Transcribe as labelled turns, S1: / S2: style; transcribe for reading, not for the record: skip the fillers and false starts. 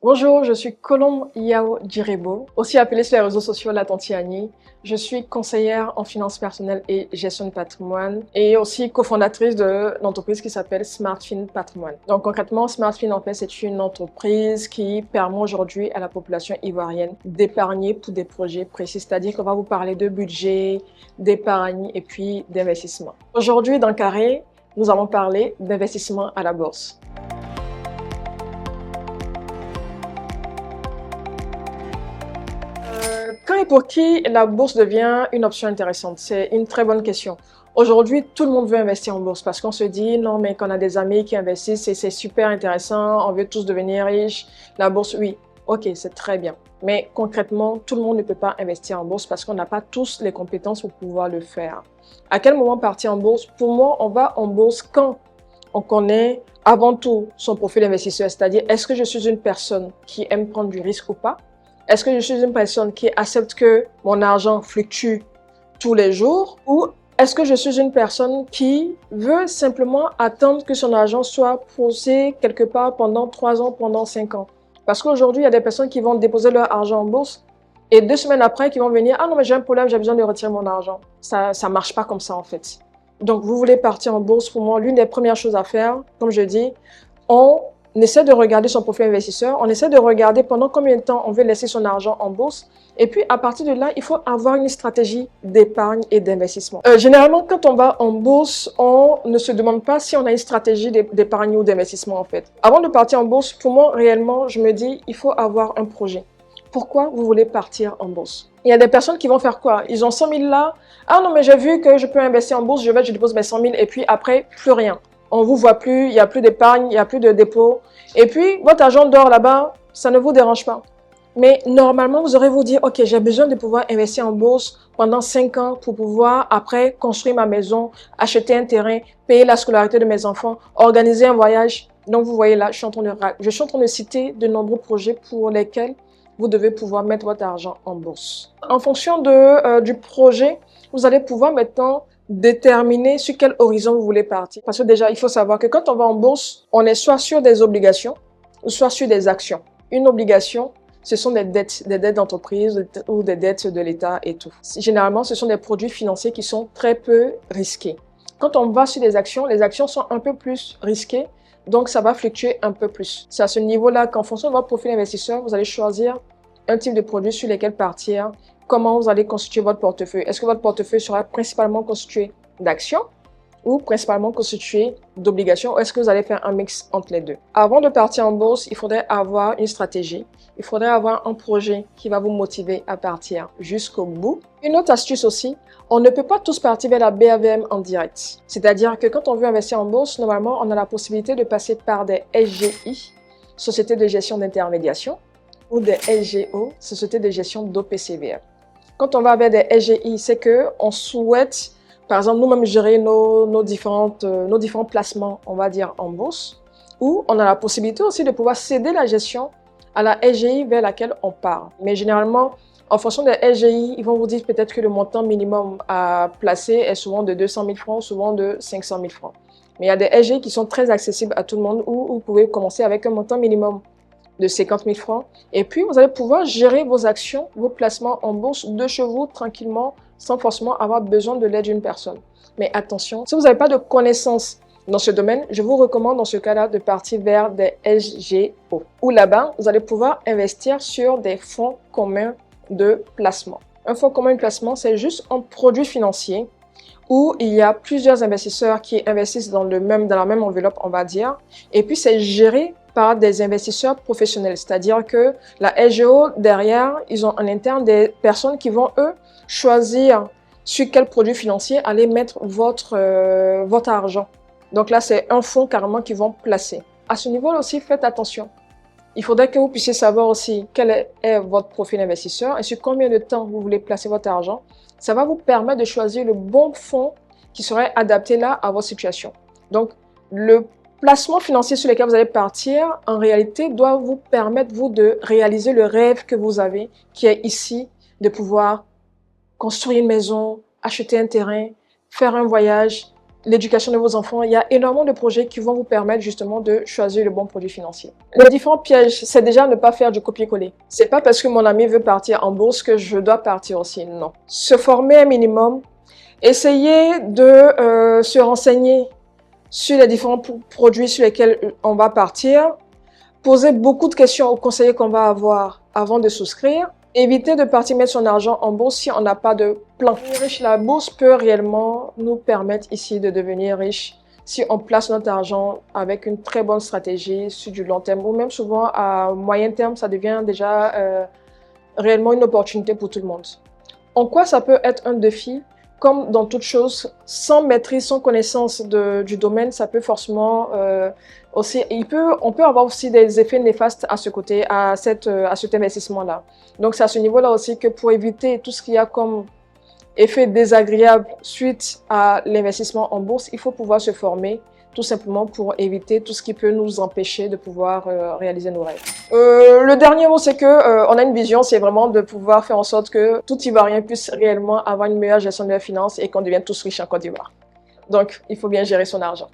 S1: Bonjour, je suis Colombe Yao Djirebo, aussi appelée sur les réseaux sociaux la Tante Annie. Je suis conseillère en finances personnelles et gestion de patrimoine et aussi cofondatrice de l'entreprise qui s'appelle SmartFin Patrimoine. Donc concrètement, SmartFin en fait c'est une entreprise qui permet aujourd'hui à la population ivoirienne d'épargner pour des projets précis, c'est-à-dire qu'on va vous parler de budget, d'épargne et puis d'investissement. Aujourd'hui dans Carré, nous allons parler d'investissement à la bourse. Quand et pour qui la bourse devient une option intéressante? C'est une très bonne question. Aujourd'hui, tout le monde veut investir en bourse parce qu'on se dit, non, mais qu'on a des amis qui investissent et c'est super intéressant, on veut tous devenir riches. La bourse, oui, ok, c'est très bien. Mais concrètement, tout le monde ne peut pas investir en bourse parce qu'on n'a pas tous les compétences pour pouvoir le faire. À quel moment partir en bourse? Pour moi, on va en bourse quand on connaît avant tout son profil d'investisseur, c'est-à-dire est-ce que je suis une personne qui aime prendre du risque ou pas? Est-ce que je suis une personne qui accepte que mon argent fluctue tous les jours ou est-ce que je suis une personne qui veut simplement attendre que son argent soit posé quelque part pendant 3 ans, pendant 5 ans? Parce qu'aujourd'hui, il y a des personnes qui vont déposer leur argent en bourse et 2 semaines après, qui vont venir, ah non, mais j'ai un problème, j'ai besoin de retirer mon argent. Ça marche pas comme ça, en fait. Donc, vous voulez partir en bourse, pour moi, l'une des premières choses à faire, comme je dis, on essaie de regarder son profil investisseur, on essaie de regarder pendant combien de temps on veut laisser son argent en bourse. Et puis, à partir de là, il faut avoir une stratégie d'épargne et d'investissement. Généralement, quand on va en bourse, on ne se demande pas si on a une stratégie d'épargne ou d'investissement, en fait. Avant de partir en bourse, pour moi, réellement, je me dis, il faut avoir un projet. Pourquoi vous voulez partir en bourse? Il y a des personnes qui vont faire quoi? Ils ont 100 000 là. Ah non, mais j'ai vu que je peux investir en bourse, je dépose mes 100 000 et puis après, plus rien. On vous voit plus, il n'y a plus d'épargne, il n'y a plus de dépôt. Et puis, votre argent dort là-bas, ça ne vous dérange pas. Mais normalement, vous aurez vous dire, OK, j'ai besoin de pouvoir investir en bourse pendant 5 ans pour pouvoir, après, construire ma maison, acheter un terrain, payer la scolarité de mes enfants, organiser un voyage. Donc, vous voyez là, je suis en train de citer de nombreux projets pour lesquels vous devez pouvoir mettre votre argent en bourse. En fonction du projet, vous allez pouvoir maintenant déterminer sur quel horizon vous voulez partir. Parce que déjà, il faut savoir que quand on va en bourse, on est soit sur des obligations ou soit sur des actions. Une obligation, ce sont des dettes d'entreprise ou des dettes de l'État et tout. Généralement, ce sont des produits financiers qui sont très peu risqués. Quand on va sur les actions sont un peu plus risquées, donc ça va fluctuer un peu plus. C'est à ce niveau-là qu'en fonction de votre profil investisseur, vous allez choisir un type de produit sur lesquels partir, comment vous allez constituer votre portefeuille. Est-ce que votre portefeuille sera principalement constitué d'actions ou principalement constitué d'obligations, ou est-ce que vous allez faire un mix entre les deux? Avant de partir en bourse, il faudrait avoir une stratégie, il faudrait avoir un projet qui va vous motiver à partir jusqu'au bout. Une autre astuce aussi, on ne peut pas tous partir vers la BAVM en direct. C'est-à-dire que quand on veut investir en bourse, normalement, on a la possibilité de passer par des SGI, Sociétés de gestion d'intermédiation, ou des SGO, Sociétés de gestion d'OPCVM. Quand on va vers des SGI, c'est que on souhaite, par exemple, nous-mêmes gérer nos différents placements, on va dire, en bourse, ou on a la possibilité aussi de pouvoir céder la gestion à la SGI vers laquelle on part. Mais généralement, en fonction des SGI, ils vont vous dire peut-être que le montant minimum à placer est souvent de 200 000 francs, souvent de 500 000 francs. Mais il y a des SGI qui sont très accessibles à tout le monde où vous pouvez commencer avec un montant minimum de 50 000 francs. Et puis, vous allez pouvoir gérer vos actions, vos placements en bourse de chez vous tranquillement, sans forcément avoir besoin de l'aide d'une personne. Mais attention, si vous n'avez pas de connaissances dans ce domaine, je vous recommande dans ce cas-là de partir vers des SGO. Où là-bas, vous allez pouvoir investir sur des fonds communs de placement. Un fonds commun de placement, c'est juste un produit financier où il y a plusieurs investisseurs qui investissent dans la même enveloppe, on va dire. Et puis, c'est géré par des investisseurs professionnels. C'est-à-dire que la SGO, derrière, ils ont en interne des personnes qui vont, eux, choisir sur quel produit financier aller mettre votre argent. Donc là, c'est un fonds carrément qu'ils vont placer. À ce niveau-là aussi, faites attention. Il faudrait que vous puissiez savoir aussi quel est votre profil investisseur et sur combien de temps vous voulez placer votre argent. Ça va vous permettre de choisir le bon fonds qui serait adapté là à votre situation. Donc, le placement financier sur lequel vous allez partir, en réalité, doit vous permettre, vous, de réaliser le rêve que vous avez, qui est ici, de pouvoir construire une maison, acheter un terrain, faire un voyage, l'éducation de vos enfants, il y a énormément de projets qui vont vous permettre justement de choisir le bon produit financier. Les différents pièges, c'est déjà ne pas faire du copier-coller. C'est pas parce que mon ami veut partir en bourse que je dois partir aussi, non. Se former un minimum, essayer de se renseigner sur les différents produits sur lesquels on va partir, poser beaucoup de questions aux conseillers qu'on va avoir avant de souscrire, éviter de partir mettre son argent en bourse si on n'a pas de plan. La bourse peut réellement nous permettre ici de devenir riche si on place notre argent avec une très bonne stratégie sur du long terme ou même souvent à moyen terme, ça devient déjà réellement une opportunité pour tout le monde. En quoi ça peut être un défi? Comme dans toute chose, sans maîtrise, sans connaissance du domaine, ça peut forcément aussi, on peut avoir aussi des effets néfastes à ce côté, à cet investissement-là. Donc c'est à ce niveau-là aussi que pour éviter tout ce qu'il y a comme effet désagréable suite à l'investissement en bourse, il faut pouvoir se former tout simplement pour éviter tout ce qui peut nous empêcher de pouvoir réaliser nos rêves. Le dernier mot, c'est que on a une vision, c'est vraiment de pouvoir faire en sorte que tout Ivoirien puisse réellement avoir une meilleure gestion de leurs finances et qu'on devienne tous riches en Côte d'Ivoire. Donc, il faut bien gérer son argent.